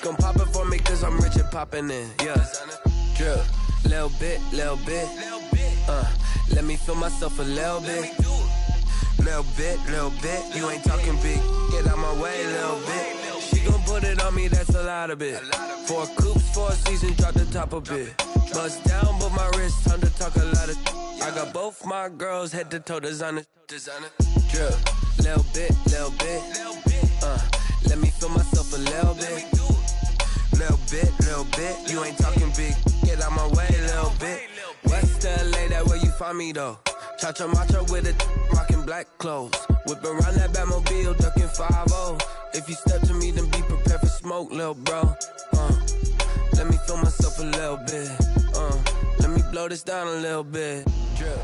gon' pop it for me cause I'm rich and poppin' in, yeah. Drip, little bit, let me feel myself a little bit. Little bit, you ain't talking big, get out my way, little bit. She gon' put it on me, that's a lot of it. 4 coops, 4 seasons, drop the top a bit. Bust down, but my wrist, time to talk a lot of. I got both my girls head to toe designer. Drip, little bit, let me feel myself a little bit. Little bit, you ain't talking big, get out my way, little bit. West LA, that where you find me though. Cha-cha matcha with it, rockin' black clothes. Whippin' around that Batmobile, duckin' 5-0. If you step to me, then be prepared for smoke, lil' bro. Let me feel myself a little bit. Let me blow this down a little bit. Drip.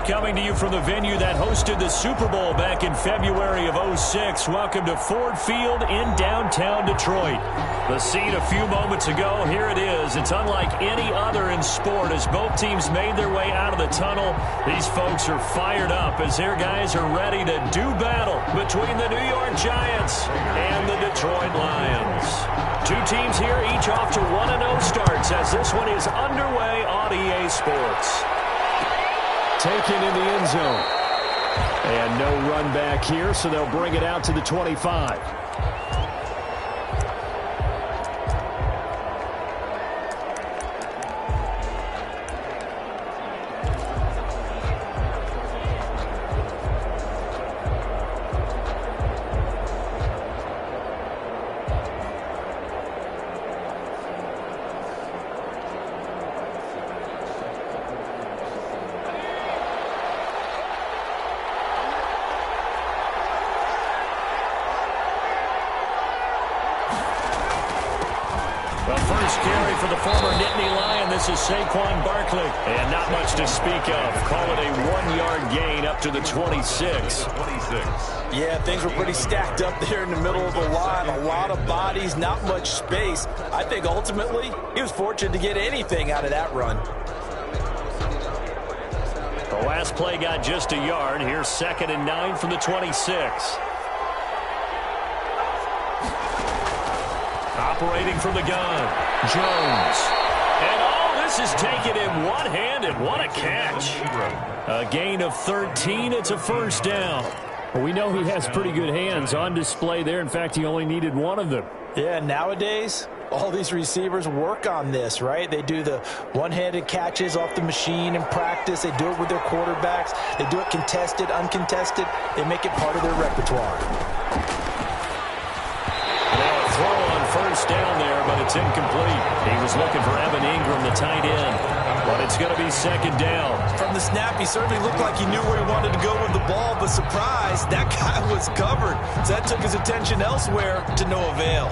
Coming to you from the venue that hosted the Super Bowl back in February of '06. Welcome to Ford Field in downtown Detroit. The scene a few moments ago, here it is. It's unlike any other in sport as both teams made their way out of the tunnel. These folks are fired up as their guys are ready to do battle between the New York Giants and the Detroit Lions. Two teams here, each off to 1-0 starts as this one is underway on EA Sports. Taken in the end zone. And no run back here, so they'll bring it out to the 25. This is Saquon Barkley, and not much to speak of. Call it a 1-yard gain up to the 26. Yeah, things were pretty stacked up there in the middle of the line. A lot of bodies, not much space. I think ultimately he was fortunate to get anything out of that run. The last play got just a yard. Here's 2nd and 9 from the 26. Operating from the gun, Jones. And this is taken in one-handed. What a catch. A gain of 13. It's a first down. Well, we know he has pretty good hands on display there. In fact, he only needed one of them. Yeah, nowadays, all these receivers work on this, right? They do the one-handed catches off the machine in practice. They do it with their quarterbacks. They do it contested, uncontested. They make it part of their repertoire. Throw on first down there, but it's incomplete. He was looking for Evan Ingram, the tight end, but it's going to be 2nd down. From the snap, he certainly looked like he knew where he wanted to go with the ball, but surprise, that guy was covered. So that took his attention elsewhere to no avail.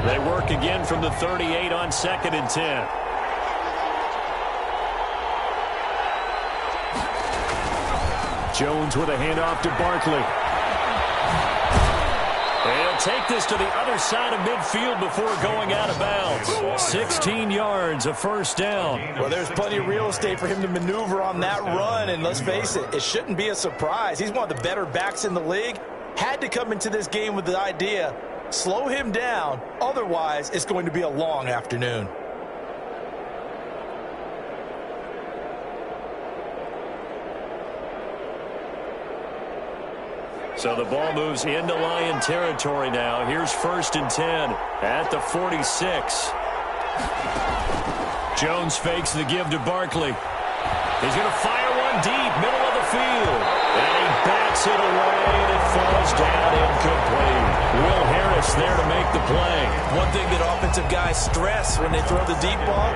They work again from the 38 on 2nd and 10. Jones with a handoff to Barkley. They'll take this to the other side of midfield before going out of bounds. 16 yards, a first down. Well, there's plenty of real estate for him to maneuver on that run, and let's face it, it shouldn't be a surprise. He's one of the better backs in the league. Had to come into this game with the idea, slow him down, otherwise it's going to be a long afternoon. So the ball moves into Lion territory now. Here's 1st and 10 at the 46. Jones fakes the give to Barkley. He's going to fire one deep, middle of the field. And he bats it away, and it falls down incomplete. Will Harris there to make the play. One thing that offensive guys stress when they throw the deep ball,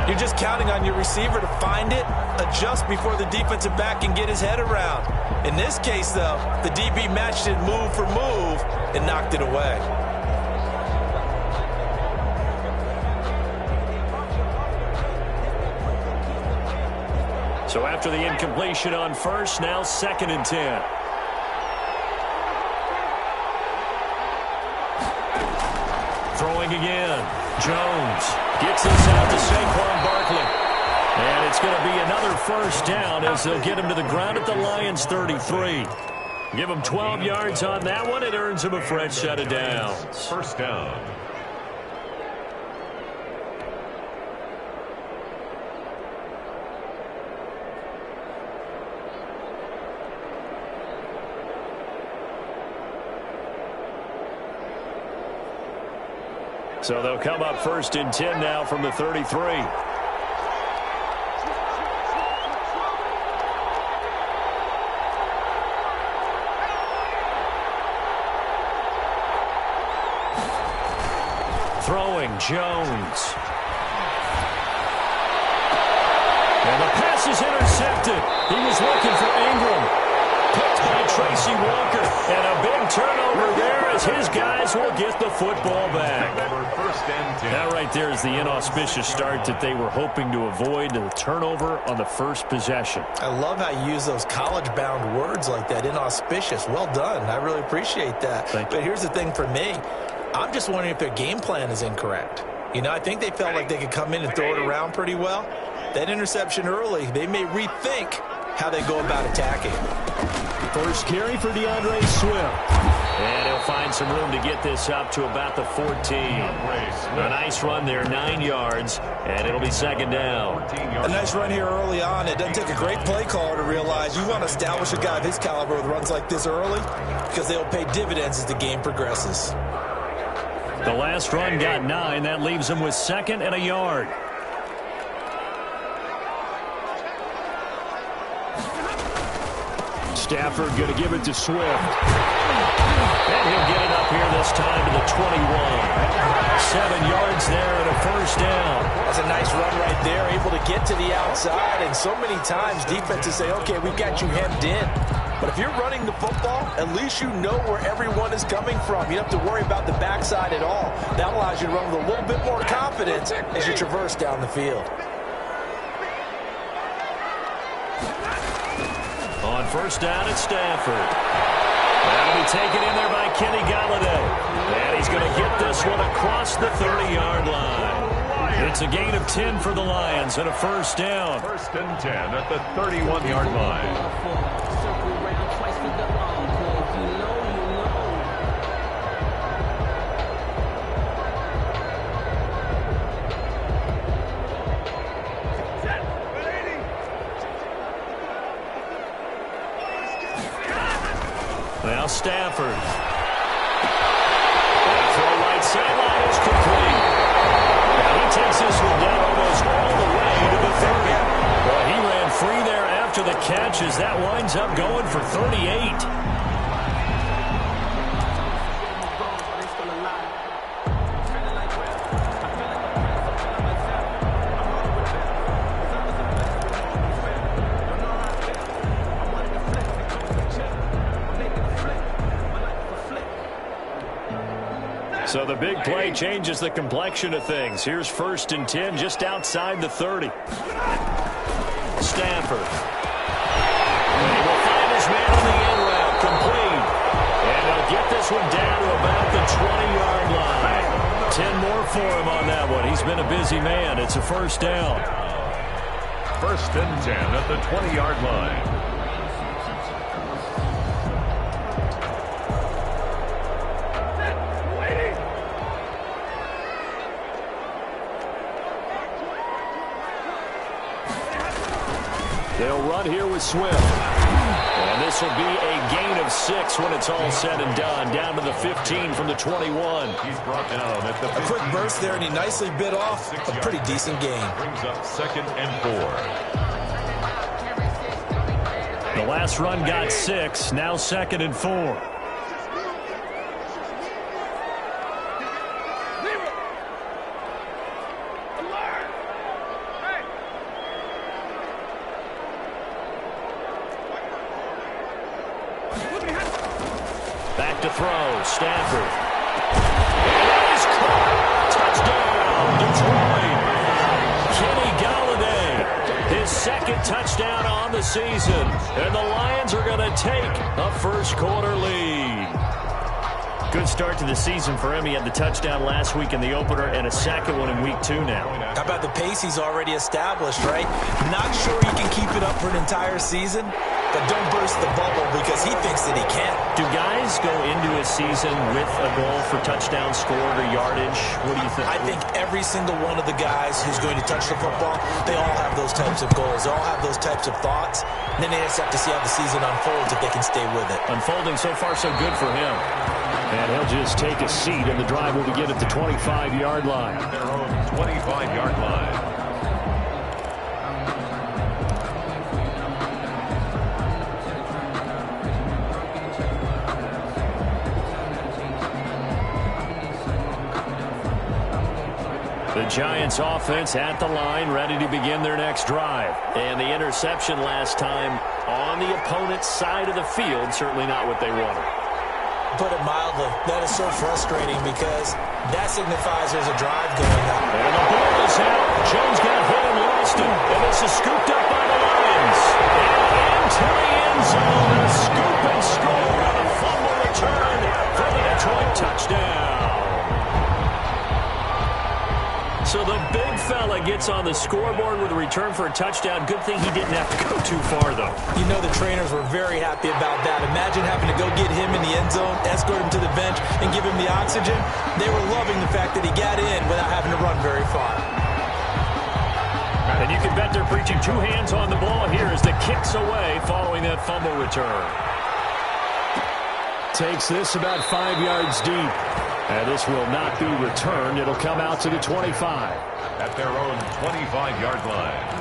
you're just counting on your receiver to find it, adjust before the defensive back can get his head around. In this case, though, the DB matched it move for move and knocked it away. So after the incompletion on first, now 2nd and 10. Throwing again. Jones gets this out to Saquon Barkley. And it's going to be another first down as they'll get him to the ground at the Lions' 33. Give him 12 yards on that one. It earns him a fresh set of downs. First down. So they'll come up first and 10 now from the 33. Throwing Jones. And the pass is intercepted. He was looking for Ingram. Picked by Tracy Walker. And a big turnover there as his guys will get the football back. First and 10. That right there is the inauspicious start that they were hoping to avoid, the turnover on the first possession. I love how you use those college-bound words like that, inauspicious. Well done. I really appreciate that. But here's the thing for me. I'm just wondering if their game plan is incorrect. You know, I think they felt like they could come in and throw it around pretty well. That interception early, they may rethink how they go about attacking. First carry for DeAndre Swift. And he'll find some room to get this up to about the 14. A nice run there, 9 yards, and it'll be second down. A nice run here early on. It doesn't take a great play caller to realize you want to establish a guy of his caliber with runs like this early because they'll pay dividends as the game progresses. The last run got 9. That leaves him with second and a yard. Stafford going to give it to Swift. And he'll get it up here this time to the 21. 7 yards there and a first down. That's a nice run right there, able to get to the outside. And so many times defenses say, okay, we've got you hemmed in. But if you're running the football, at least you know where everyone is coming from. You don't have to worry about the backside at all. That allows you to run with a little bit more confidence as you traverse down the field. On first down, it's Stafford. That'll be taken in there by Kenny Galladay. And he's going to get this one across the 30-yard line. It's a gain of 10 for the Lions and a first down. First and 10 at the 31-yard line. Now Stafford. That throw right sideline is complete. Now he takes this one down almost all the way to the 30. Well, he ran free there after the catch as that winds up going for 38. So the big play changes the complexion of things. Here's first and 10 just outside the 30. Stafford. And he will find his man on the end route, complete. And they'll get this one down to about the 20-yard line. 10 more for him on that one. He's been a busy man. It's a first down. First and 10 at the 20-yard line. They'll run here with Swift. And this will be a gain of 6 when it's all said and done. Down to the 15 from the 21. He's brought down at the 15. A quick burst there, and he nicely bit off a pretty decent gain. Brings up second and 4. The last run got 6. Now second and 4. Back to throw, Stafford. And that is caught. Touchdown, Detroit. Kenny Galladay, his second touchdown on the season. And the Lions are going to take a first quarter lead. Good start to the season for him. He had the touchdown last week in the opener and a second one in week 2 now. How about the pace he's already established, right? Not sure he can keep it up for an entire season, but don't burst the bubble because he thinks that he can. Do guys go into a season with a goal for touchdown scored or yardage? What do you think? I think every single one of the guys who's going to touch the football, they all have those types of goals. They all have those types of thoughts. And then they just have to see how the season unfolds if they can stay with it. Unfolding so far so good for him. And he'll just take a seat, and the drive will begin at the 25-yard line. Their own 25-yard line. The Giants offense at the line, ready to begin their next drive. And the interception last time on the opponent's side of the field, certainly not what they wanted. Put it mildly, that is so frustrating because that signifies there's a drive going on. And the ball is out. Jones got hit and lost it. And this is scooped up by the Lions. And into the end zone. A scoop and score on a fumble return for the Detroit touchdown. So the big fella gets on the scoreboard with a return for a touchdown. Good thing he didn't have to go too far, though. You know the trainers were very happy about that. Imagine having to go get him in the end zone, escort him to the bench, and give him the oxygen. They were loving the fact that he got in without having to run very far. And you can bet they're preaching two hands on the ball here as the kick's away following that fumble return. Takes this about 5 yards deep. And this will not be returned. It'll come out to the 25. At their own 25-yard line.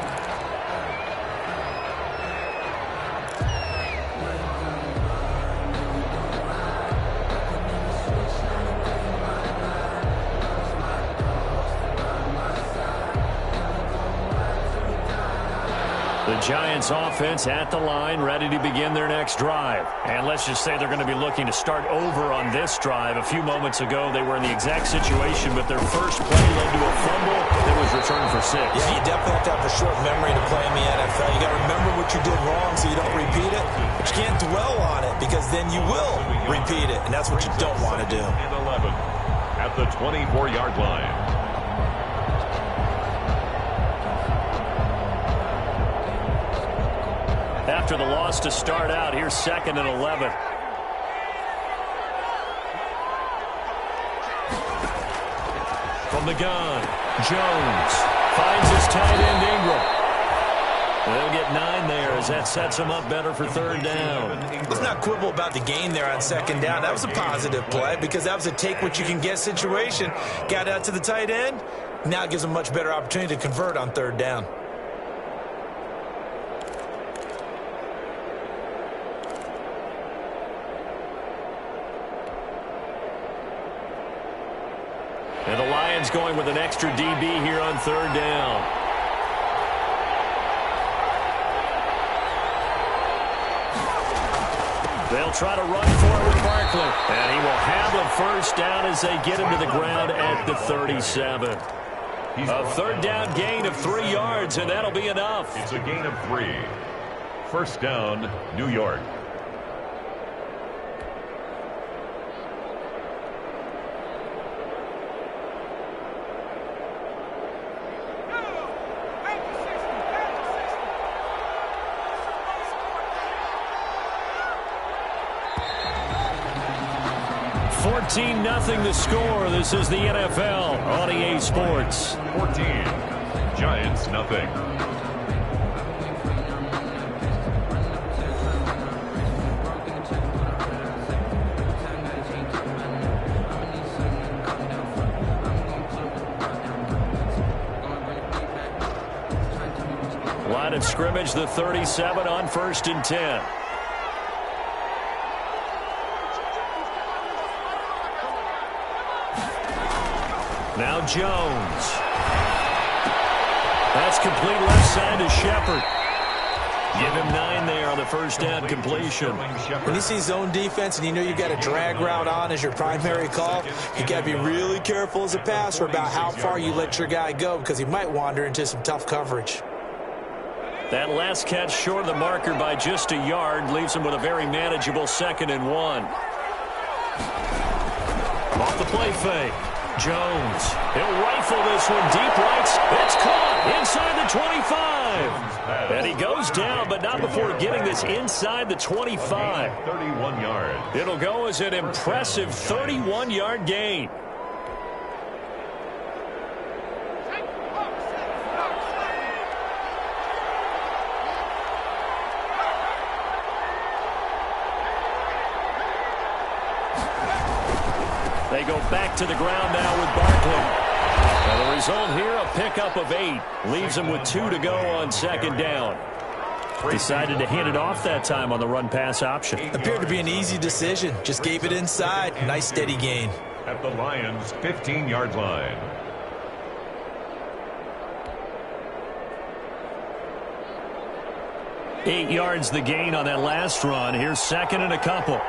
The Giants offense at the line, ready to begin their next drive. And let's just say they're going to be looking to start over on this drive. A few moments ago, they were in the exact situation, but their first play led to a fumble that was returned for 6. Yeah, you definitely have to have a short memory to play in the NFL. You got to remember what you did wrong so you don't repeat it. But you can't dwell on it because then you will repeat it, and that's what you don't want to do. And 11 at the 24-yard line. After the loss to start out, here's 2nd and 11. From the gun, Jones finds his tight end Ingram. They'll get 9 there as that sets him up better for 3rd down. Let's not quibble about the gain there on 2nd down. That was a positive play because that was a take-what-you-can-get situation. Got out to the tight end. Now it gives him a much better opportunity to convert on 3rd down. And the Lions going with an extra DB here on 3rd down. They'll try to run for it with Barkley. And he will have a first down as they get him to the ground at the 37. A 3rd down gain of 3 yards, and that'll be enough. It's a gain of 3. First down, New York. Nothing the score. This is the NFL on EA Sports. 14. Giants, nothing. Line of scrimmage, the 37 on 1st and 10. Now Jones. That's complete left side to Shepard. Give him 9 there on the first down completion. When you see zone defense and you know you've got a drag route on as your primary call, you got to be really careful as a passer about how far you let your guy go because he might wander into some tough coverage. That last catch short of the marker by just a yard leaves him with a very manageable 2nd and 1. Off the play fake. Jones. He'll rifle this one deep right. It's caught inside the 25. And he goes down, but not before getting this inside the 25. 31 yards. It'll go as an impressive 31-yard gain. They go back to the ground now with Barkley. And the result here, a pickup of 8. Leaves them with 2 to go on second down. Decided to hand it off that time on the run-pass option. Appeared to be an easy decision. Just gave it inside. Nice steady gain. At the Lions' 15-yard line. Eight yards the gain on that last run. Here's second and a couple.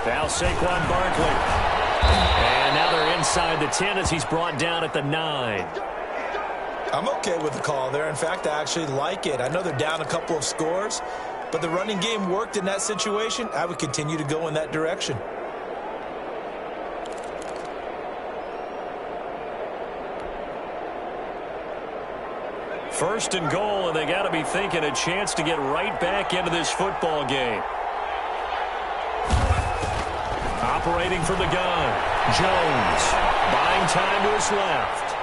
Now Saquon Barkley. And now they're inside the 10 as he's brought down at the 9. I'm okay with the call there. In fact, I actually like it. I know they're down a couple of scores, but the running game worked in that situation. I would continue to go in that direction. First and goal, and they got to be thinking a chance to get right back into this football game. Operating from the gun, Jones, buying time to his left.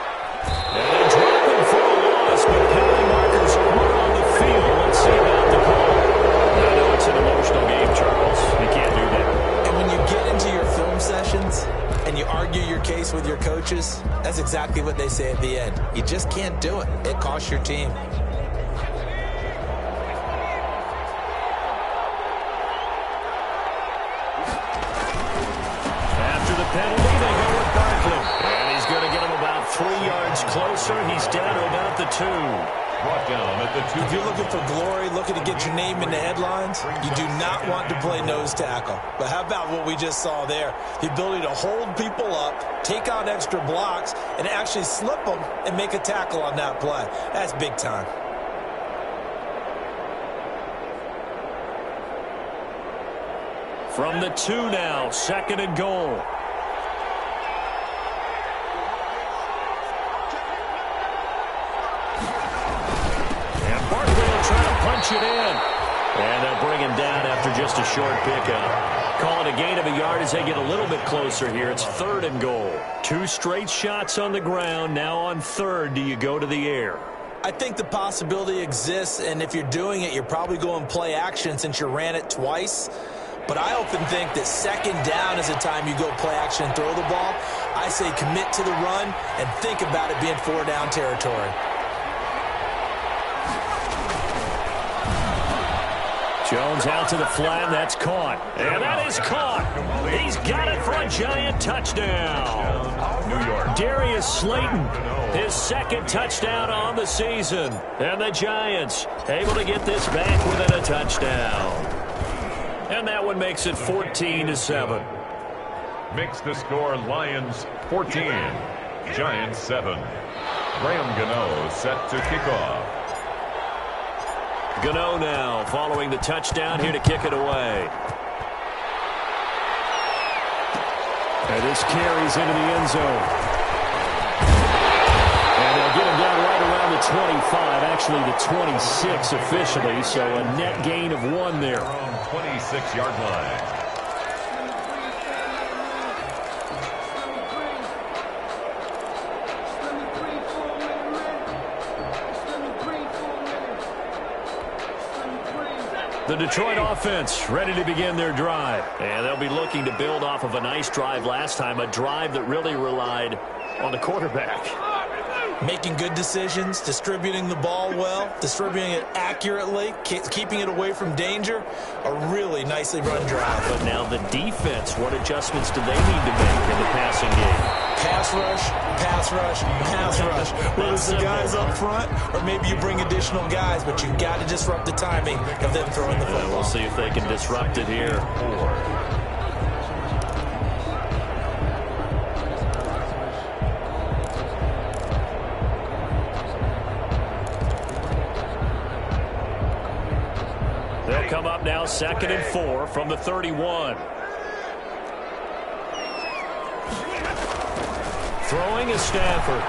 And they drop him for a loss, but penalty markers are on the field. Let's see about the call. I know it's an emotional game, Charles. You can't do that. And when you get into your film sessions and you argue your case with your coaches, that's exactly what they say at the end. You just can't do it. It costs your team. Penalty, they go with Barkley. And he's going to get him about 3 yards closer. He's down to about the 2. Brought down at the 2. If you're looking for glory, looking to get your name in the headlines, you do not want to play nose tackle. But how about what we just saw there? The ability to hold people up, take out extra blocks, and actually slip them and make a tackle on that play. That's big time. From the 2 now, second and goal. Punch it in. And they'll bring him down after just a short pickup. Call it a gain of a yard as they get a little bit closer here. It's third and goal. 2 straight shots on the ground. Now on third, do you go to the air? I think the possibility exists, and if you're doing it, you're probably going play action since you ran it twice. But I often think that second down is the time you go play action and throw the ball. I say commit to the run and think about it being 4 down territory. Jones out to the flat. That's caught. And that is caught. He's got it for a giant touchdown. New York. Darius Slayton, his second touchdown on the season. And the Giants able to get this back within a touchdown. And that one makes it 14-7. Makes the score Lions 14, Giants 7. Graham Gano set to kick off. Gano now following the touchdown here to kick it away. And this carries into the end zone. And they'll get him down right around the 25, actually the 26 officially, so a net gain of 1 there. From 26-yard line. The Detroit offense ready to begin their drive. And they'll be looking to build off of a nice drive last time, a drive that really relied on the quarterback. Making good decisions, distributing the ball well, distributing it accurately, keeping it away from danger. A really nicely run drive. But now the defense, what adjustments do they need to make in the passing game? Pass rush, pass rush, pass rush. Whether it's the guys up front or maybe you bring additional guys, but you've got to disrupt the timing of them throwing the football. We'll see if they can disrupt it here. come up now 2nd and 4 from the 31. Throwing is Stafford.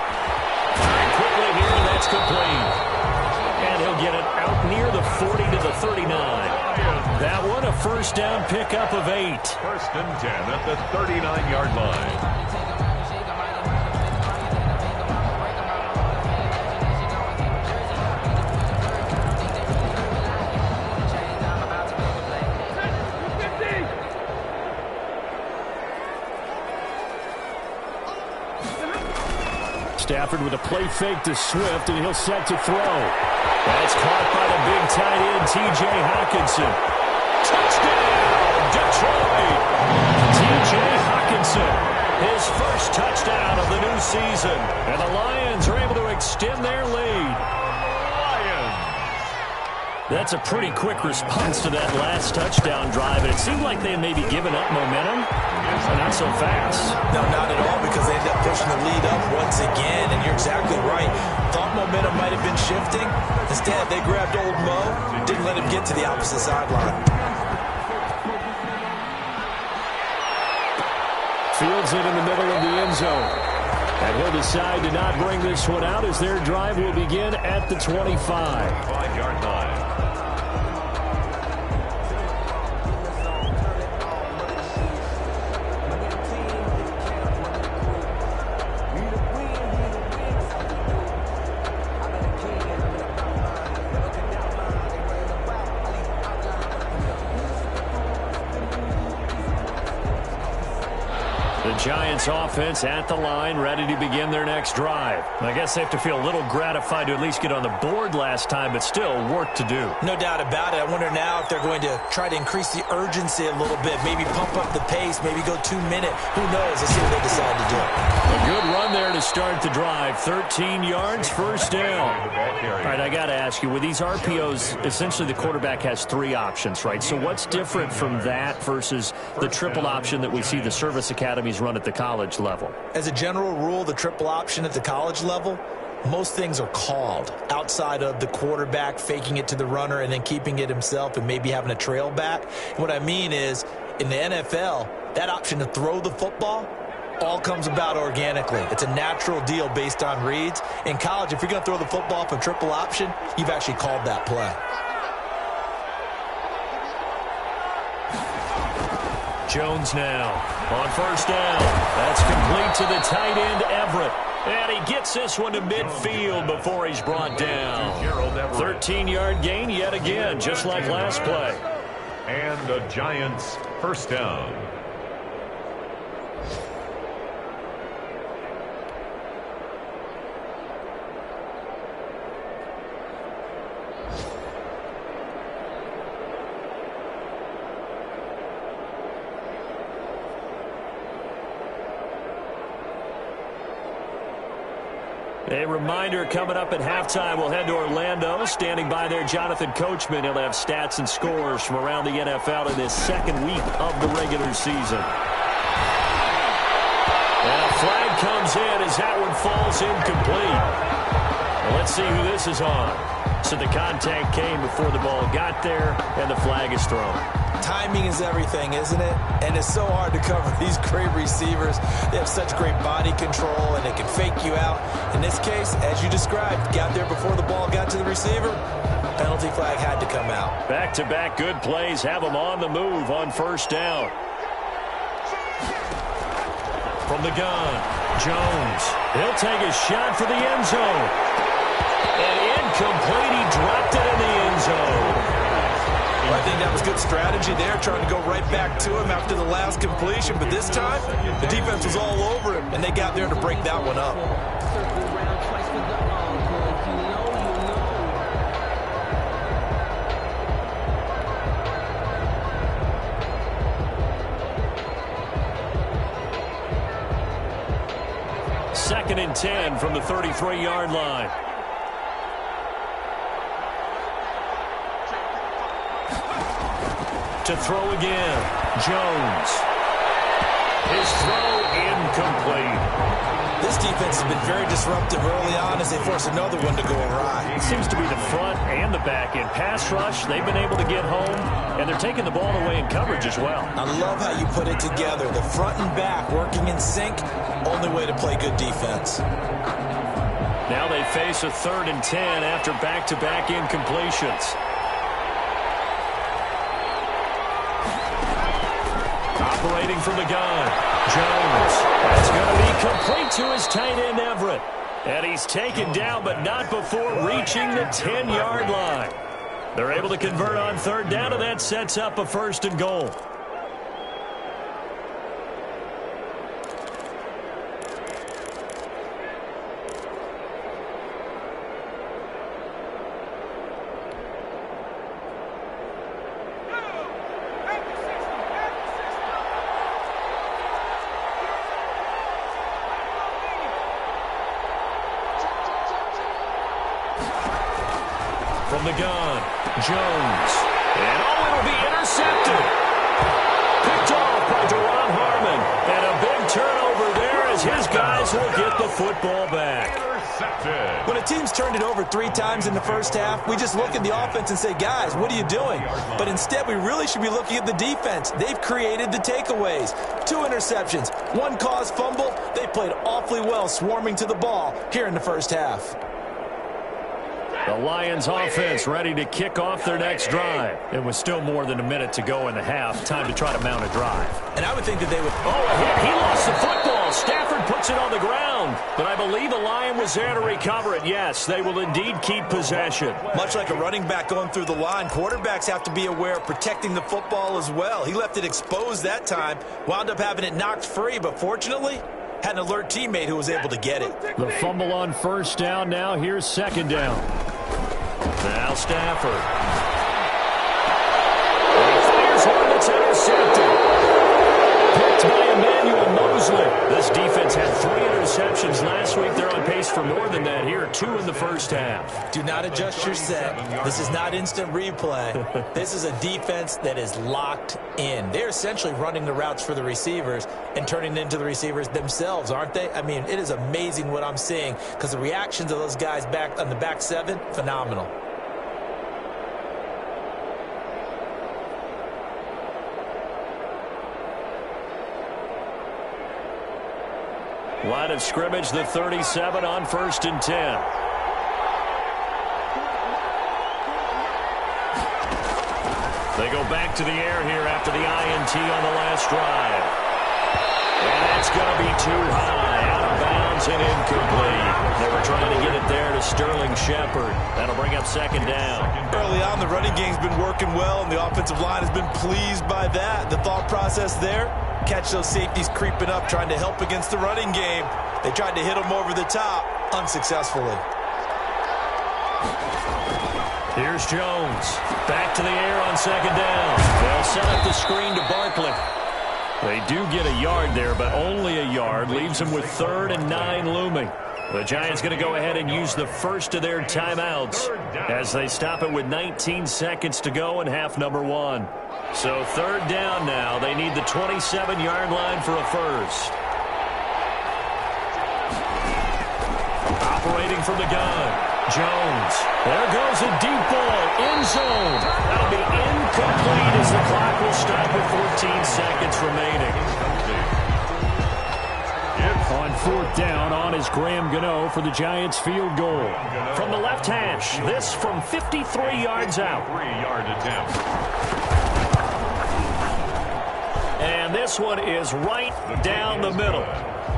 Very quickly here, and that's complete. And he'll get it out near the 40 to the 39. That one a first down pickup of 8. 1st and 10 at the 39-yard line. Stafford with a play fake to Swift, and he'll set to throw. That's caught by the big tight end, T.J. Hockenson. Touchdown, Detroit! T.J. Hockenson, his first touchdown of the new season. And the Lions are able to extend their lead. That's a pretty quick response to that last touchdown drive. And it seemed like they had maybe given up momentum. But not so fast. No, not at all, because they ended up pushing the lead up once again. And you're exactly right. Thought momentum might have been shifting. Instead, they grabbed old Mo. Didn't let him get to the opposite sideline. Fields it in the middle of the end zone. And he'll decide to not bring this one out as their drive will begin at the 25. 5-yard line. Giants offense at the line, ready to begin their next drive. I guess they have to feel a little gratified to at least get on the board last time, but still work to do. No doubt about it. I wonder now if they're going to try to increase the urgency a little bit, maybe pump up the pace, maybe go 2-minute. Who knows? Let's see what they decide to do. A good run there to start the drive. 13 yards, first down. All right, I got to ask you, with these RPOs, essentially the quarterback has 3 options, right? So what's different from that versus the triple option that we see the service academies run at the college level? As a general rule, the triple option at the college level, most things are called outside of the quarterback faking it to the runner and then keeping it himself and maybe having a trail back. What I mean is, in the NFL, that option to throw the football all comes about organically. It's a natural deal based on reads. In college, if you're going to throw the football for triple option, you've actually called that play. Jones now on first down. That's complete to the tight end, Everett. And he gets this one to midfield before he's brought down. 13-yard gain yet again, just like last play. And the Giants first down. A reminder, coming up at halftime, we'll head to Orlando. Standing by there, Jonathan Coachman. He'll have stats and scores from around the NFL in this second week of the regular season. And a flag comes in as that one falls incomplete. Well, let's see who this is on. So the contact came before the ball got there, and the flag is thrown. Timing is everything, isn't it? And it's so hard to cover these great receivers. They have such great body control, and they can fake you out. In this case, as you described, got there before the ball got to the receiver. Penalty flag had to come out. Back-to-back good plays have them on the move on first down. From the gun, Jones. He'll take a shot for the end zone. And incomplete. He dropped it in the end zone. Well, I think that was good strategy there, trying to go right back to him after the last completion. But this time, the defense was all over him, and they got there to break that one up. Second and 10 from the 33-yard line. To throw again, Jones. His throw incomplete. This This defense has been very disruptive early on as they force another one to go awry. It seems to be the front and the back end. Pass rush, they've been able to get home, and they're taking the ball away in coverage as well. I love how you put it together. The front and back working in sync, only way to play good defense. Now they face a 3rd and 10 after back-to-back incompletions. Operating from the gun, Jones. That's going to be complete to his tight end, Everett. And he's taken down, but not before reaching the 10-yard line. They're able to convert on 3rd down, and that sets up a 1st and goal. From the gun, Jones. And it'll be intercepted. Picked off by Deron Harmon. And a big turnover there as his guys will get the football back. When a team's turned it over 3 times in the first half, we just look at the offense and say, guys, what are you doing? But instead, we really should be looking at the defense. They've created the takeaways. 2 interceptions, 1 caused fumble. They played awfully well swarming to the ball here in the first half. The Lions offense ready to kick off their next drive. It was still more than a minute to go in the half. Time to try to mount a drive. And I would think that they would... Oh, a hit. He lost the football. Stafford puts it on the ground. But I believe the Lion was there to recover it. Yes, they will indeed keep possession. Much like a running back going through the line, quarterbacks have to be aware of protecting the football as well. He left it exposed that time. Wound up having it knocked free, but fortunately... had an alert teammate who was able to get it. The fumble on 1st down. Now here's 2nd down. Now Stafford. And he fires one that's intercepted. Picked by Emmanuel Mosley. This defense had 3 interceptions last week. They're on pace for more than that here. 2 in the first half. Do not adjust your set. This is not instant replay. This is a defense that is locked in. They're essentially running the routes for the receivers and turning it into the receivers themselves, aren't they? I mean, it is amazing what I'm seeing because the reactions of those guys back on the back 7, phenomenal. Line of scrimmage, the 37 on 1st and 10. They go back to the air here after the INT on the last drive. And that's going to be too high, out of bounds and incomplete. They were trying to get it there to Sterling Shepard. That'll bring up 2nd down. Early on, the running game's been working well, and the offensive line has been pleased by that. The thought process there, catch those safeties creeping up, trying to help against the running game. They tried to hit them over the top, unsuccessfully. Here's Jones. Back to the air on 2nd down. They'll set up the screen to Barkley. They do get a yard there, but only a yard. Leaves them with 3rd and 9 looming. The Giants going to go ahead and use the first of their timeouts as they stop it with 19 seconds to go in half number 1. So 3rd down now. They need the 27-yard line for a first. Operating from the gun. Jones. There goes a deep ball. End zone. That'll be incomplete as the clock will stop with 14 seconds remaining. On 4th down, on is Graham Gano for the Giants field goal. From the left hash, this from 53 yards out. 3-yard attempt. And this one is right down the middle.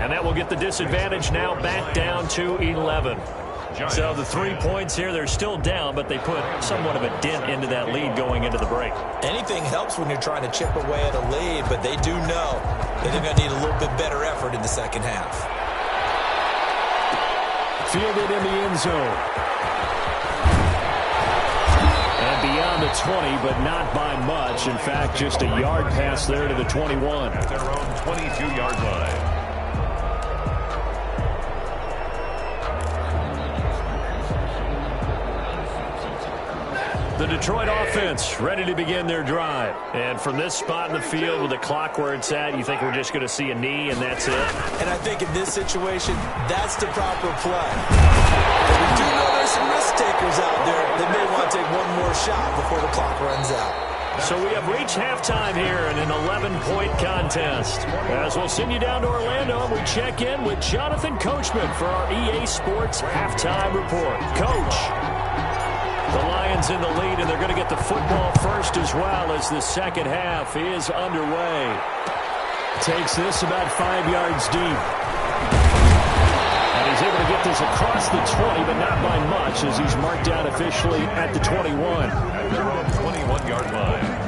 And that will get the disadvantage now back down to 11. So the 3 points here, they're still down, but they put somewhat of a dent into that lead going into the break. Anything helps when you're trying to chip away at a lead, but they do know that they're going to need a little bit better effort in the second half. Fielded in the end zone. And beyond the 20, but not by much. In fact, just a yard pass there to the 21. At their own 22-yard line. The Detroit offense ready to begin their drive. And from this spot in the field with the clock where it's at, you think we're just going to see a knee and that's it? And I think in this situation, that's the proper play. But we do know there's some risk takers out there that may want to take one more shot before the clock runs out. So we have reached halftime here in an 11-point contest. As we'll send you down to Orlando, we check in with Jonathan Coachman for our EA Sports Halftime Report. Coach, the Lions in the lead, and they're going to get the football first as well as the second half is underway. Takes this about 5 yards deep. And he's able to get this across the 20, but not by much as he's marked down officially at the 21. At their own 21-yard line.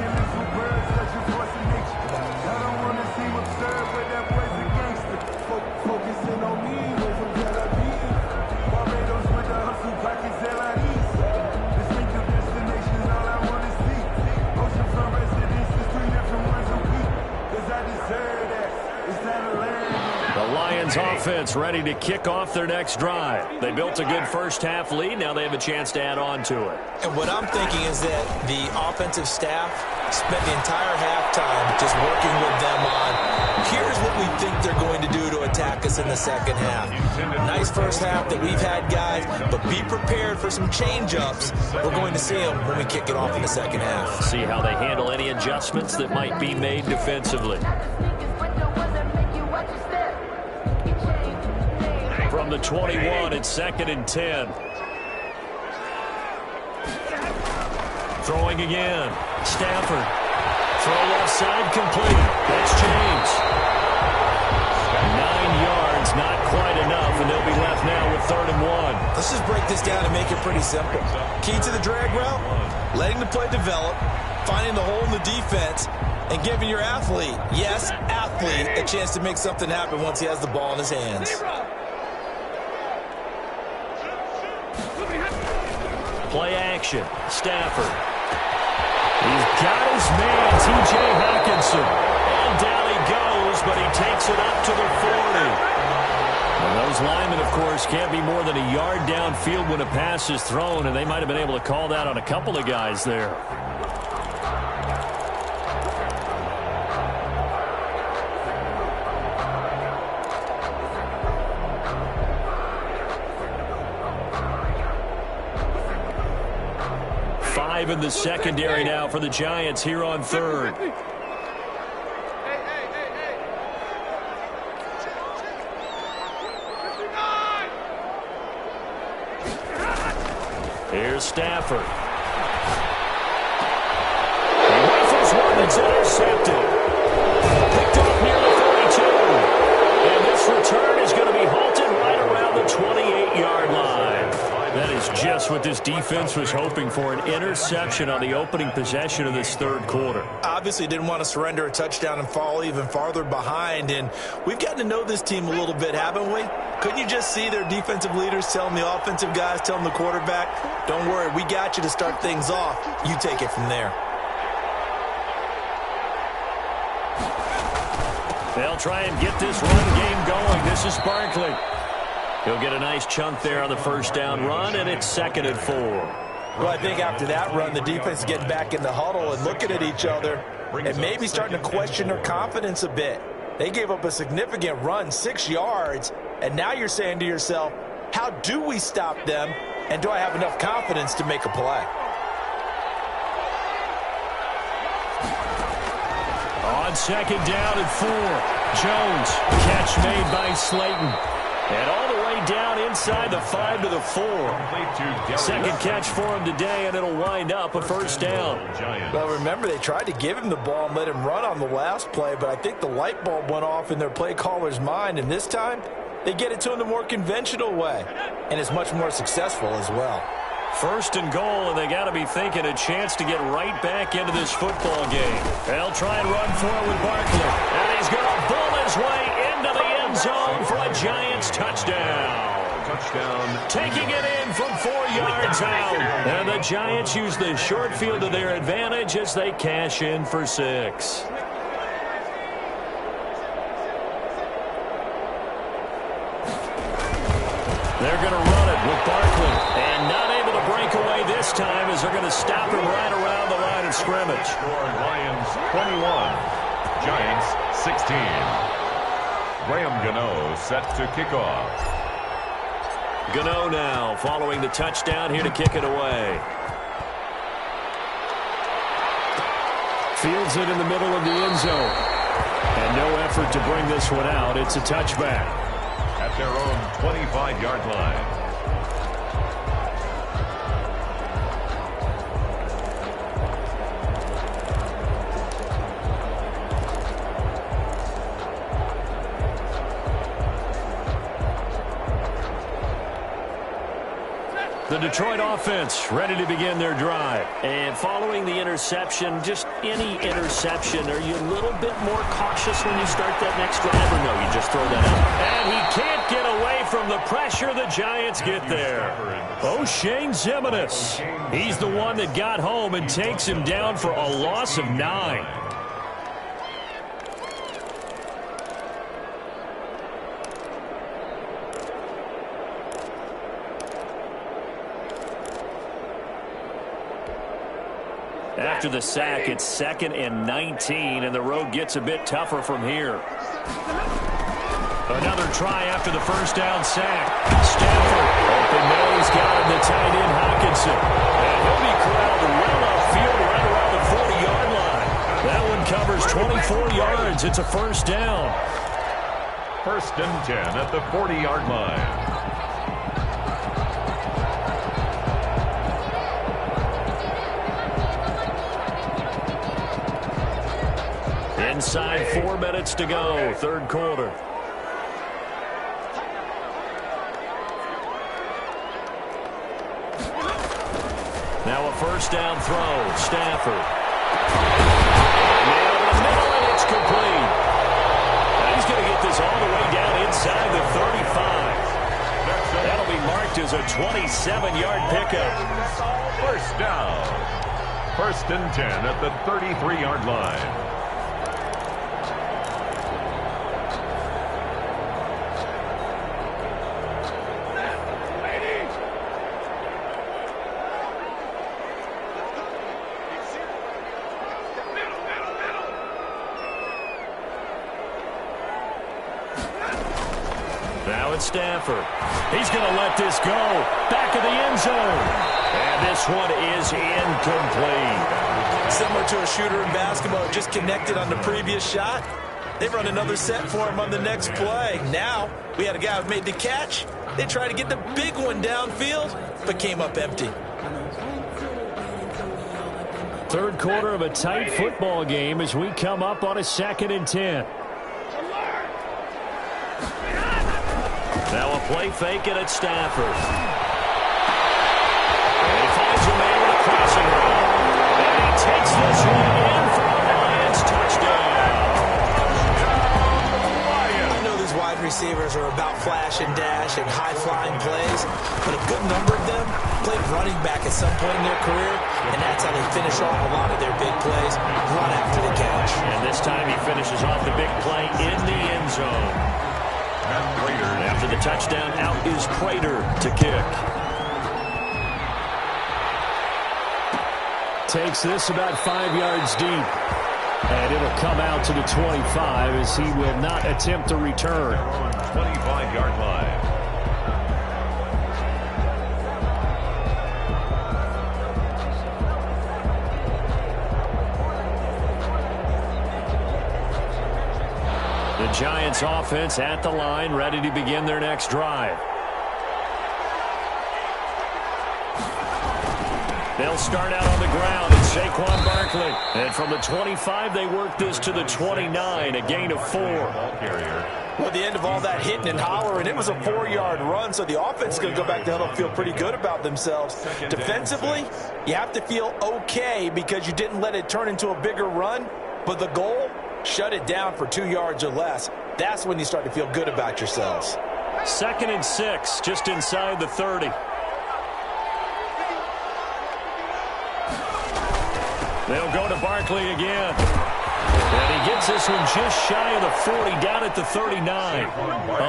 Offense ready to kick off their next drive. They built a good first-half lead. Now they have a chance to add on to it. And what I'm thinking is that the offensive staff spent the entire halftime just working with them on, here's what we think they're going to do to attack us in the second half. Nice first half that we've had, guys, but be prepared for some change-ups. We're going to see them when we kick it off in the second half. See how they handle any adjustments that might be made defensively. From the 21, it's 2nd and 10. Throwing again. Stafford. Throw left side complete. That's James. 9 yards, not quite enough, and they'll be left now with 3rd and 1. Let's just break this down and make it pretty simple. Key to the drag route, letting the play develop, finding the hole in the defense, and giving your athlete, yes, athlete, a chance to make something happen once he has the ball in his hands. Play action. Stafford. He's got his man, T.J. Hawkinson. And down he goes, but he takes it up to the 40. And those linemen, of course, can't be more than a yard downfield when a pass is thrown, and they might have been able to call that on a couple of guys there. In the secondary now for the Giants here on 3rd. Here's Stafford. He rifles one that's intercepted. Picked up near the 32. And this return is going to be halted right around the 28-yard line. That is just what this defense was hoping for, an interception on the opening possession of this 3rd quarter. Obviously didn't want to surrender a touchdown and fall even farther behind, and we've gotten to know this team a little bit, haven't we? Couldn't you just see their defensive leaders telling the offensive guys, telling the quarterback, don't worry, we got you to start things off. You take it from there. They'll try and get this run game going. This is Barkley. He'll get a nice chunk there on the first down run, and it's 2nd and 4. Well, I think after that run, the defense is getting back in the huddle and looking at each other and maybe starting to question their confidence a bit. They gave up a significant run, 6 yards, and now you're saying to yourself, how do we stop them, and do I have enough confidence to make a play? On 2nd down and 4, Jones, catch made by Slayton. And all the way down inside the 5 to the 4. Second catch for him today, and it'll wind up a first down. Well, remember, they tried to give him the ball and let him run on the last play, but I think the light bulb went off in their play caller's mind, and this time they get it to him the more conventional way, and it's much more successful as well. 1st and goal, and they got to be thinking a chance to get right back into this football game. They'll try and run for it with Barkley, and he's going to bull his way into the end zone for a Giants touchdown. Taking it in from 4 yards out. And the Giants use the short field to their advantage as they cash in for 6. They're going to run it with Barkley, and not able to break away away this time as they're going to stop him right around the line of scrimmage. Score Lions 21, Giants 16. Graham Gano set to kick off. Gano now following the touchdown here to kick it away. Fields it in the middle of the end zone. And no effort to bring this one out. It's a touchback. At their own 25-yard line. The Detroit offense ready to begin their drive. And following the interception, just any interception, are you a little bit more cautious when you start that next drive, or no, you just throw that out? And he can't get away from the pressure the Giants get there. O'Shane Ximines. He's the one that got home and takes him down for a loss of 9. After the sack, it's 2nd and 19, and the road gets a bit tougher from here. Another try after the first down sack. Stafford, open nose, got him, the tight end, Hockenson. And he'll be corralled well upfield right around the 40-yard line. That one covers 24 yards. It's a first down. 1st and 10 at the 40-yard line. Inside 4 minutes to go, third quarter. Now a first down throw, Stafford. Nailed in the middle, and it's complete. Now he's going to get this all the way down inside the 35. That'll be marked as a 27-yard pickup. First down. 1st and 10 at the 33-yard line. Now it's Stafford. He's going to let this go. Back of the end zone. And this one is incomplete. Similar to a shooter in basketball, just connected on the previous shot. They run another set for him on the next play. Now, we had a guy who made the catch. They tried to get the big one downfield, but came up empty. Third quarter of a tight football game as we come up on a 2nd and 10. Now a play fake it at Stafford. And he finds a man with a crossing route. And he takes this one in for a Lions touchdown. I know these wide receivers are about flash and dash and high-flying plays, but a good number of them played running back at some point in their career, and that's how they finish off a lot of their big plays, run after the catch. And this time he finishes off the big play in the end zone. After the touchdown, out is Prater to kick. Takes this about 5 yards deep. And it'll come out to the 25 as he will not attempt to return. 25-yard line. The Giants offense at the line, ready to begin their next drive. They'll start out on the ground. It's Saquon Barkley. And from the 25, they work this to the 29, a gain of 4. Well, at the end of all that hitting and hollering, it was a 4-yard run, so the offense is going to go back to huddle and feel pretty good about themselves. Defensively, you have to feel okay because you didn't let it turn into a bigger run, but the goal, shut it down for 2 yards or less. That's when you start to feel good about yourselves. 2nd and 6, just inside the 30. They'll go to Barkley again. And he gets this one just shy of the 40, down at the 39.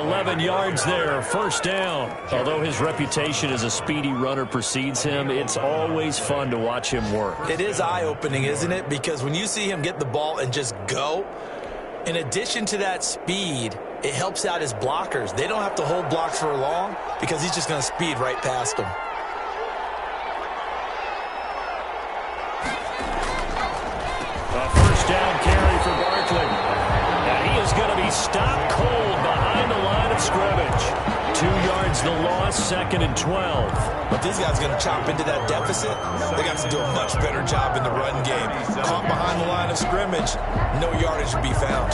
11 yards there, first down. Although his reputation as a speedy runner precedes him, it's always fun to watch him work. It is eye-opening, isn't it? Because when you see him get the ball and just go, in addition to that speed, it helps out his blockers. They don't have to hold blocks for long because he's just going to speed right past them. A first down carry for Barkley. And he is going to be stopped cold behind the line of scrimmage. 2 yards the loss, 2nd and 12. But these guys are going to chop into that deficit. They got to do a much better job in the run game. Caught behind the line of scrimmage, no yardage to be found.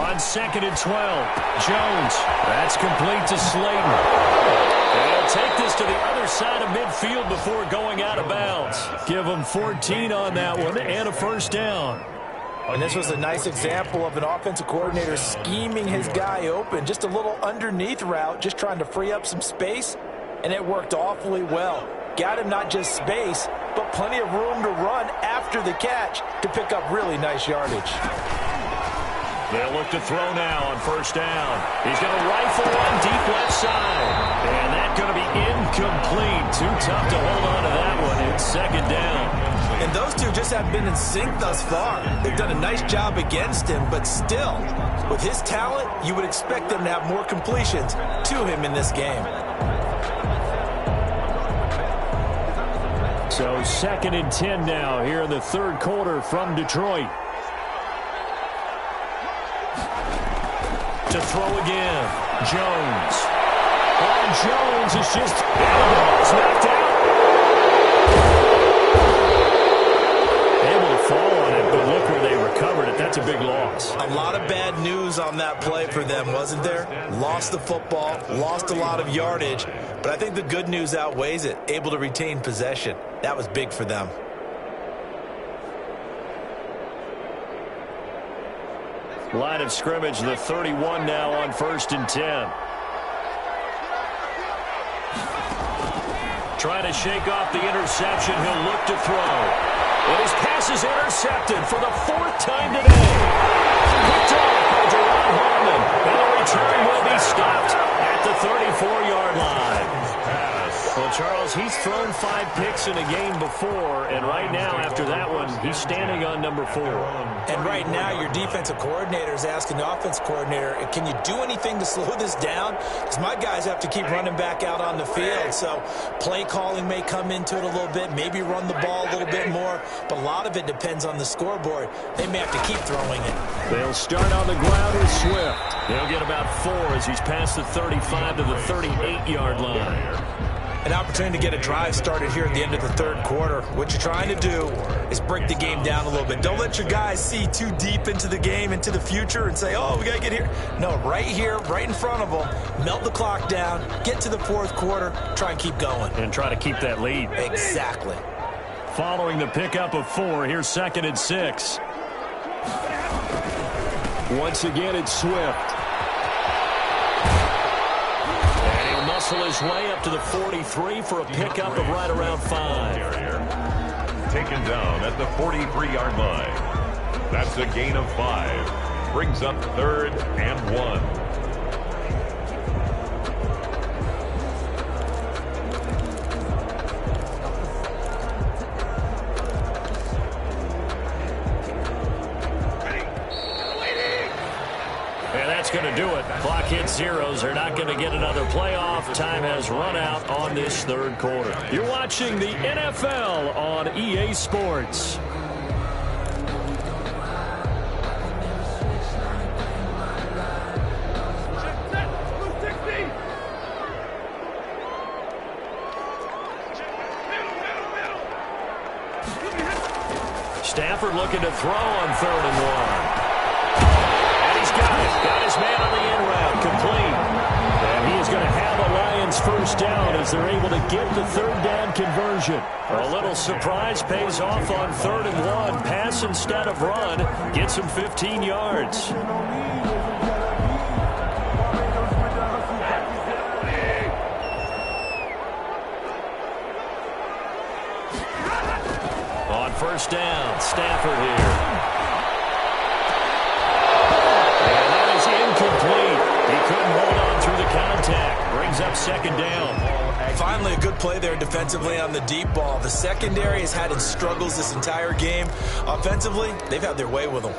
On 2nd and 12, Jones. That's complete to Slayton. And he'll take this to the other side of midfield before going out of bounds. Give him 14 on that one and a first down. And this was a nice example of an offensive coordinator scheming his guy open. Just a little underneath route, just trying to free up some space, and it worked awfully well. Got him not just space, but plenty of room to run after the catch to pick up really nice yardage. They'll look to throw now on first down. He's going to rifle one deep left side. And that's going to be incomplete. Too tough to hold on to that one. It's 2nd down. And those two just have been in sync thus far. They've done a nice job against him, but still, with his talent, you would expect them to have more completions to him in this game. So 2nd and 10 now here in the third quarter from Detroit. To throw again, Jones. Oh, Jones is just knocked out. Able to fall on it, but look where they recovered it. That's a big loss. A lot of bad news on that play for them, wasn't there? Lost the football, lost a lot of yardage, but I think the good news outweighs it. Able to retain possession. That was big for them. Line of scrimmage, the 31 now on 1st and 10. Trying to shake off the interception. He'll look to throw. And his pass is intercepted for the 4th time today. Picked off by Jerron Harmon. And the return will be stopped at the 34-yard line. Well, Charles, he's thrown 5 picks in a game before, and right now, after that one, he's standing on number 4. And right now, your defensive coordinator is asking the offensive coordinator, can you do anything to slow this down? Because my guys have to keep running back out on the field. So play calling may come into it a little bit, maybe run the ball a little bit more, but a lot of it depends on the scoreboard. They may have to keep throwing it. They'll start on the ground with Swift. He'll get about 4 as he's past the 35 to the 38-yard line. An opportunity to get a drive started here at the end of the third quarter. What you're trying to do is break the game down a little bit. Don't let your guys see too deep into the game, into the future, and say, oh, we got to get here. No, right here, right in front of them, melt the clock down, get to the fourth quarter, try and keep going. And try to keep that lead. Exactly. Following the pickup of 4, here's 2nd and 6. Once again, it's Swift. Muscle his way up to the 43 for a pickup of right around 5. Taken down at the 43-yard line. That's a gain of 5. Brings up 3rd and 1. Going to do it. Clock hits zeros. They're not going to get another playoff. Time has run out on this third quarter. You're watching the NFL on EA Sports. Stafford looking to throw on 3rd and 1. Got his man on the end route, complete. And he is going to have a Lions Giants first down as they're able to get the third down conversion. A little surprise pays off on 3rd and 1. Pass instead of run. Gets him 15 yards. On first down, Stafford here. And that is incomplete. He couldn't hold on through the contact. Brings up 2nd down. Finally, a good play there defensively on the deep ball. The secondary has had its struggles this entire game. Offensively, they've had their way with them.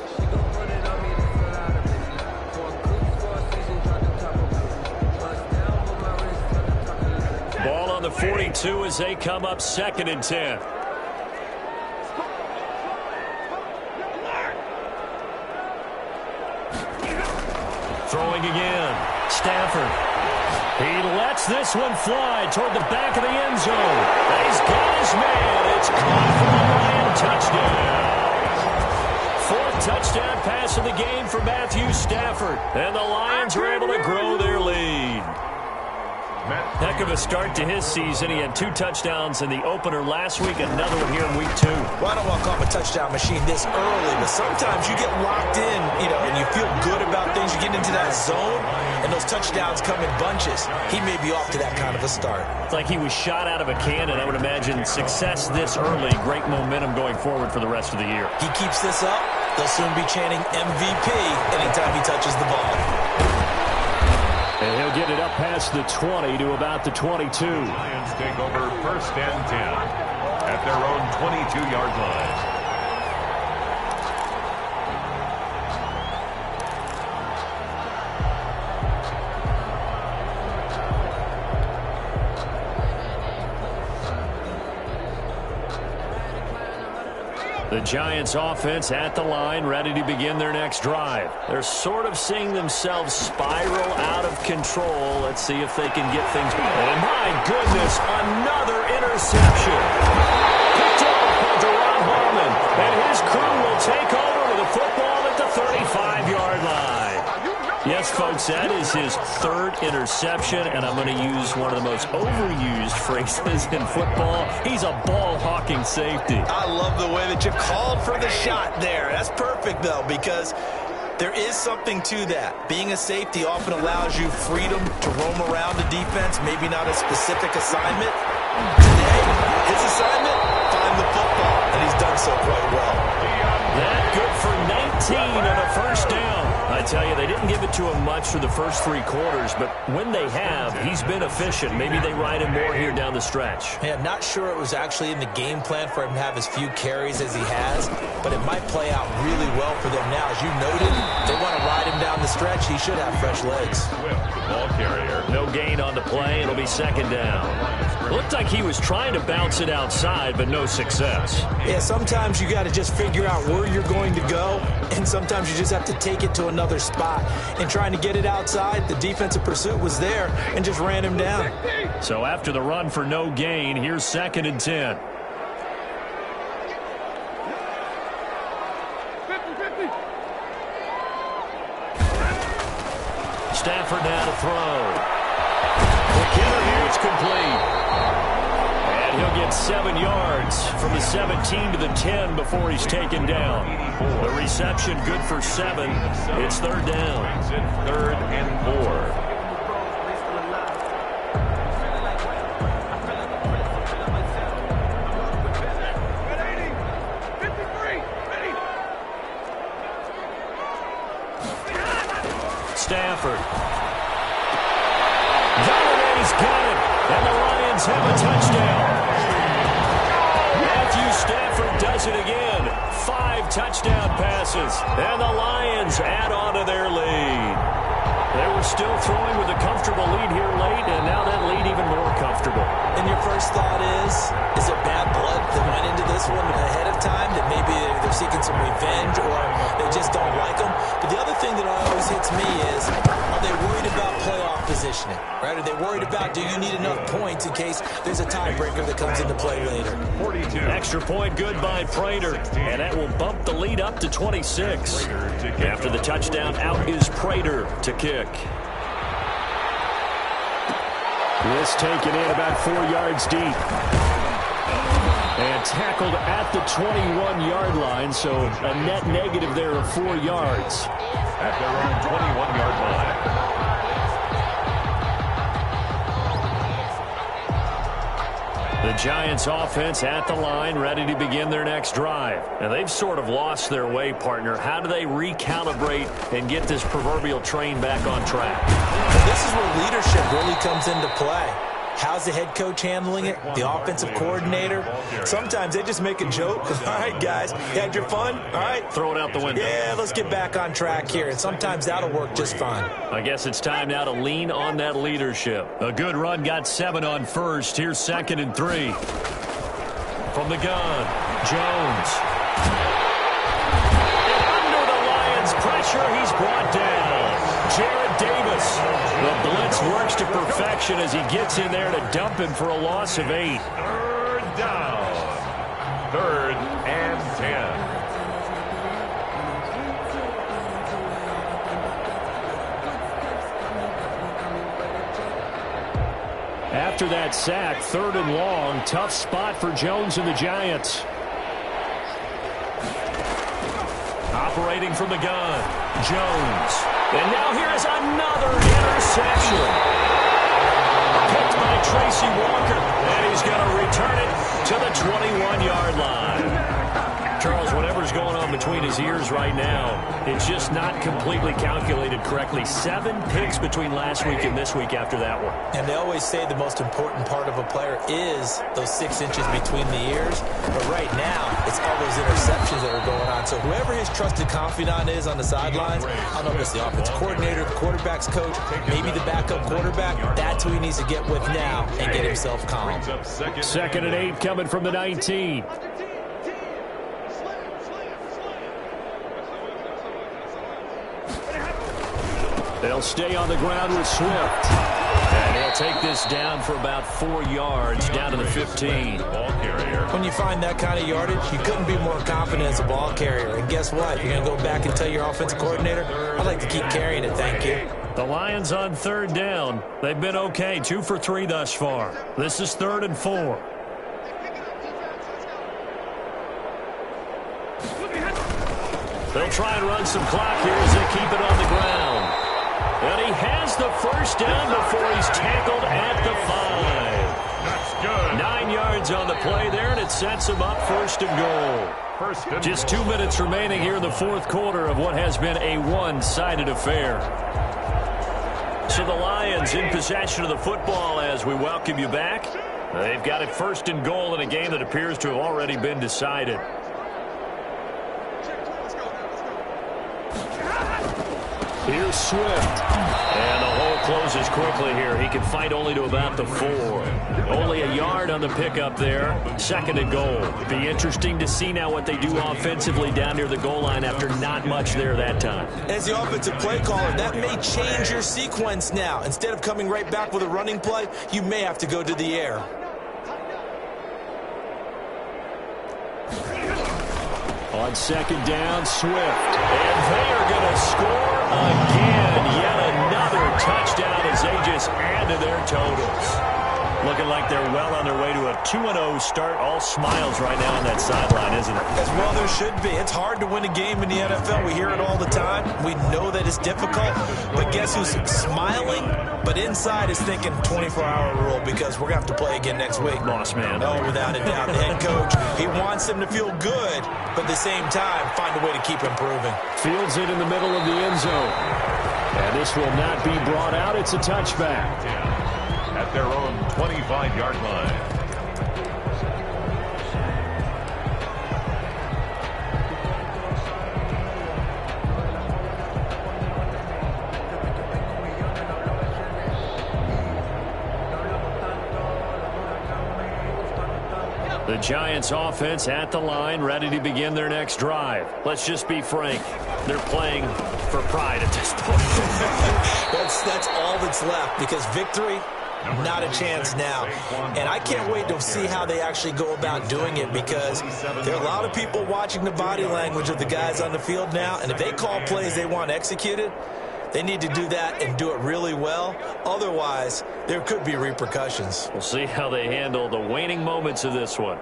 Ball on the 42 as they come up 2nd and 10. Throwing again. Stafford. He lets this one fly toward the back of the end zone. He's got his man. It's caught for the Lion touchdown. 4th touchdown pass of the game for Matthew Stafford. And the Lions are able to grow their lead. Heck of a start to his season. He had 2 touchdowns in the opener last week, another one here in week 2. Well, I don't want to call him a touchdown machine this early, but sometimes you get locked in, and you feel good about things. You get into that zone, and those touchdowns come in bunches. He may be off to that kind of a start. It's like he was shot out of a cannon. I would imagine success this early, great momentum going forward for the rest of the year. He keeps this up, they'll soon be chanting MVP anytime he touches the ball. And he'll get it up past the 20 to about the 22. Lions take over 1st and 10 at their own 22-yard line. The Giants offense at the line, ready to begin their next drive. They're sort of seeing themselves spiral out of control. Let's see if they can get things going. Oh, my goodness, another interception. Picked off by Deron Harmon, and his crew will take over with a football at the 35-yard line. Yes, folks, that is his 3rd interception, and I'm going to use one of the most overused phrases in football. He's a ball-hawking safety. I love the way that you called for the shot there. That's perfect, though, because there is something to that. Being a safety often allows you freedom to roam around the defense, maybe not a specific assignment. Today, his assignment, find the football, and he's done so quite well. That good for 19 and a 1st down. I tell you, they didn't give it to him much for the first 3 quarters, but when they have, he's been efficient. Maybe they ride him more here down the stretch. Yeah, I'm not sure it was actually in the game plan for him to have as few carries as he has, but it might play out really well for them now. As you noted, they want to ride him down the stretch. He should have fresh legs. Swift, the ball carrier. No gain on the play. It'll be 2nd down. Looked like he was trying to bounce it outside, but no success. Yeah, sometimes you got to just figure out where you're going to go, and sometimes you just have to take it to another spot. And trying to get it outside, the defensive pursuit was there and just ran him down. So after the run for no gain, here's 2nd and 10. Stafford now to throw. McKinnon here, it's complete. And he'll get 7 yards from the 17 to the 10 before he's taken down. The reception good for 7. It's 3rd down. 3rd and 4. Stafford. Galladay's got it. And the Lions have a touchdown. Matthew Stafford does it again. 5 touchdown passes. And the Lions add on to their lead. They were still throwing with a comfortable lead here late, and now that lead even more comfortable. And your first thought is it bad blood that went into this one ahead of time, that maybe they're seeking some revenge or they just don't like them? But the other thing that always hits me is, are they worried about playoff positioning? Right? Are they worried about, do you need enough points in case there's a tiebreaker that comes into play later? 42. Extra point good by Prater, and that will bump the lead up to 26. After the touchdown, out is Prater to kick. This taken in about 4 yards deep. And tackled at the 21-yard line, so a net negative there of 4 yards. At their own 21-yard line. The Giants offense at the line, ready to begin their next drive. And they've sort of lost their way, partner. How do they recalibrate and get this proverbial train back on track? This is where leadership really comes into play. How's the head coach handling it? The offensive coordinator? Sometimes they just make a joke. All right, guys, you had your fun? All right. Throw it out the window. Yeah, let's get back on track here. And sometimes that'll work just fine. I guess it's time now to lean on that leadership. A good run got 7 on first. Here's 2nd and 3. From the gun, Jones. And under the Lions' pressure, he's brought down. Jarrett Davis. The blitz works to perfection as he gets in there to dump him for a loss of 8. 3rd down. 3rd and 10. After that sack, 3rd and long. Tough spot for Jones and the Giants. Operating from the gun, Jones. And now here is another interception. Picked by Tracy Walker, and he's going to return it to the 21-yard line. Charles, whatever's going on between his ears right now, it's just not completely calculated correctly. 7 picks between last week and this week after that one. And they always say the most important part of a player is those 6 inches between the ears. But right now, it's all those interceptions that are going on. So whoever his trusted confidant is on the sidelines, I don't know if it's the offensive coordinator, the quarterback's coach, maybe the backup quarterback, that's who he needs to get with now and get himself calm. 2nd and 8 coming from the 19. They'll stay on the ground with Swift. And he'll take this down for about 4 yards, down to the 15. When you find that kind of yardage, you couldn't be more confident as a ball carrier. And guess what? You're going to go back and tell your offensive coordinator, I'd like to keep carrying it, thank you. The Lions on 3rd down. They've been okay, 2 for 3 thus far. This is 3rd and 4. They'll try and run some clock here as they keep it on the ground. And he has the 1st down before he's tackled at the 5. That's good. 9 yards on the play there, and it sets him up 1st and goal. Just 2 minutes remaining here in the 4th quarter of what has been a one-sided affair. So the Lions in possession of the football as we welcome you back. They've got it 1st and goal in a game that appears to have already been decided. Here's Swift. And the hole closes quickly here. He can fight only to about the 4. Only a yard on the pickup there. 2nd and goal. Be interesting to see now what they do offensively down near the goal line after not much there that time. As the offensive play caller, that may change your sequence now. Instead of coming right back with a running play, you may have to go to the air. On 2nd down, Swift. And they are going to score again. Yet another touchdown as they just add to their totals. Looking like they're well on their way to a 2-0 start. All smiles right now on that sideline, isn't it? As well there should be. It's hard to win a game in the NFL. We hear it all the time. We know that it's difficult. But guess who's smiling? But inside is thinking 24-hour rule because we're going to have to play again next week. Boss man. Oh, without a doubt. The head coach, he wants them to feel good, but at the same time, find a way to keep improving. Fields it in the middle of the end zone. And this will not be brought out. It's a touchback. At their own 25-yard line. The Giants offense at the line, ready to begin their next drive. Let's just be frank. They're playing for pride at this point. That's all that's left because victory, not a chance now. And I can't wait to see how they actually go about doing it because there are a lot of people watching the body language of the guys on the field now. And if they call plays they want executed, They need to do that and do it really well. Otherwise, there could be repercussions. We'll see how they handle the waning moments of this one.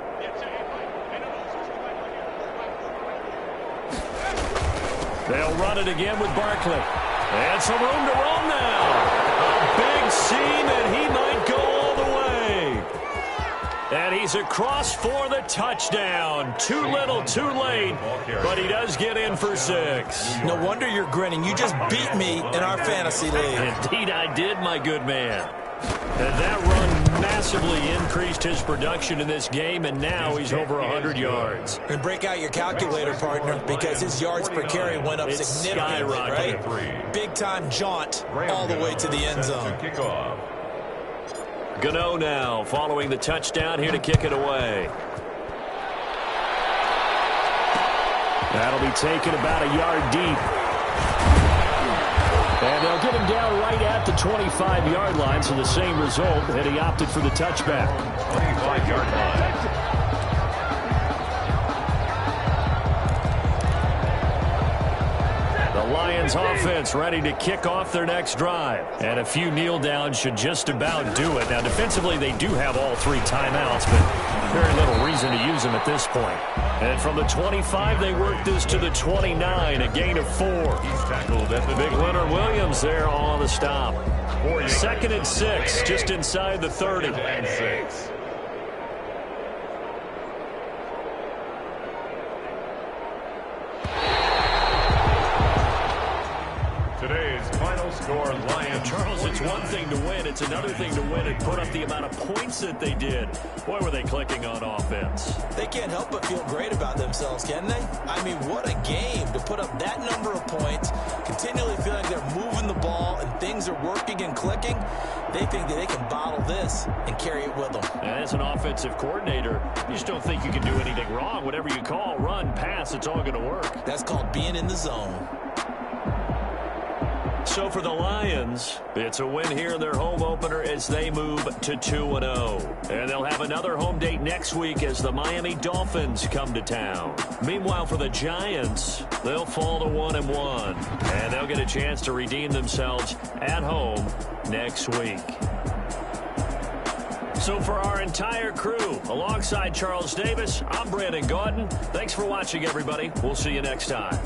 They'll run it again with Barkley. And some room to roam now. A big seam, and he might go all the way. And he's across for the touchdown. Too little, too late, but he does get in for 6. No wonder you're grinning. You just beat me in our fantasy league. Indeed I did, my good man. And that run massively increased his production in this game, and now he's over 100 yards. And break out your calculator, partner, because his yards per carry went up significantly, right? Big-time jaunt all the way to the end zone. Gano now following the touchdown here to kick it away. That'll be taken about a yard deep. And they'll get him down right at the 25-yard line, so the same result, and he opted for the touchback. 25-yard line. The Lions offense ready to kick off their next drive. And a few kneel downs should just about do it. Now, defensively, they do have all 3 timeouts, but very little reason to use them at this point. And from the 25, they work this to the 29, a gain of 4. He's tackled at the Big Leonard Williams there on the stop. 2nd and 6, just inside the 30. 2nd and 6. Today's final score, Lions. Charles, it's one thing to win. It's another thing to win and put up the amount of points that they did. Boy, were they clicking on offense. They can't help but feel great about themselves, can they? I mean, what a game to put up that number of points, continually feeling they're moving the ball and things are working and clicking. They think that they can bottle this and carry it with them. And as an offensive coordinator, you just don't think you can do anything wrong. Whatever you call, run, pass, it's all going to work. That's called being in the zone. So for the Lions, it's a win here in their home opener as they move to 2-0. And they'll have another home date next week as the Miami Dolphins come to town. Meanwhile, for the Giants, they'll fall to 1-1. And they'll get a chance to redeem themselves at home next week. So for our entire crew, alongside Charles Davis, I'm Brandon Gaudin. Thanks for watching, everybody. We'll see you next time.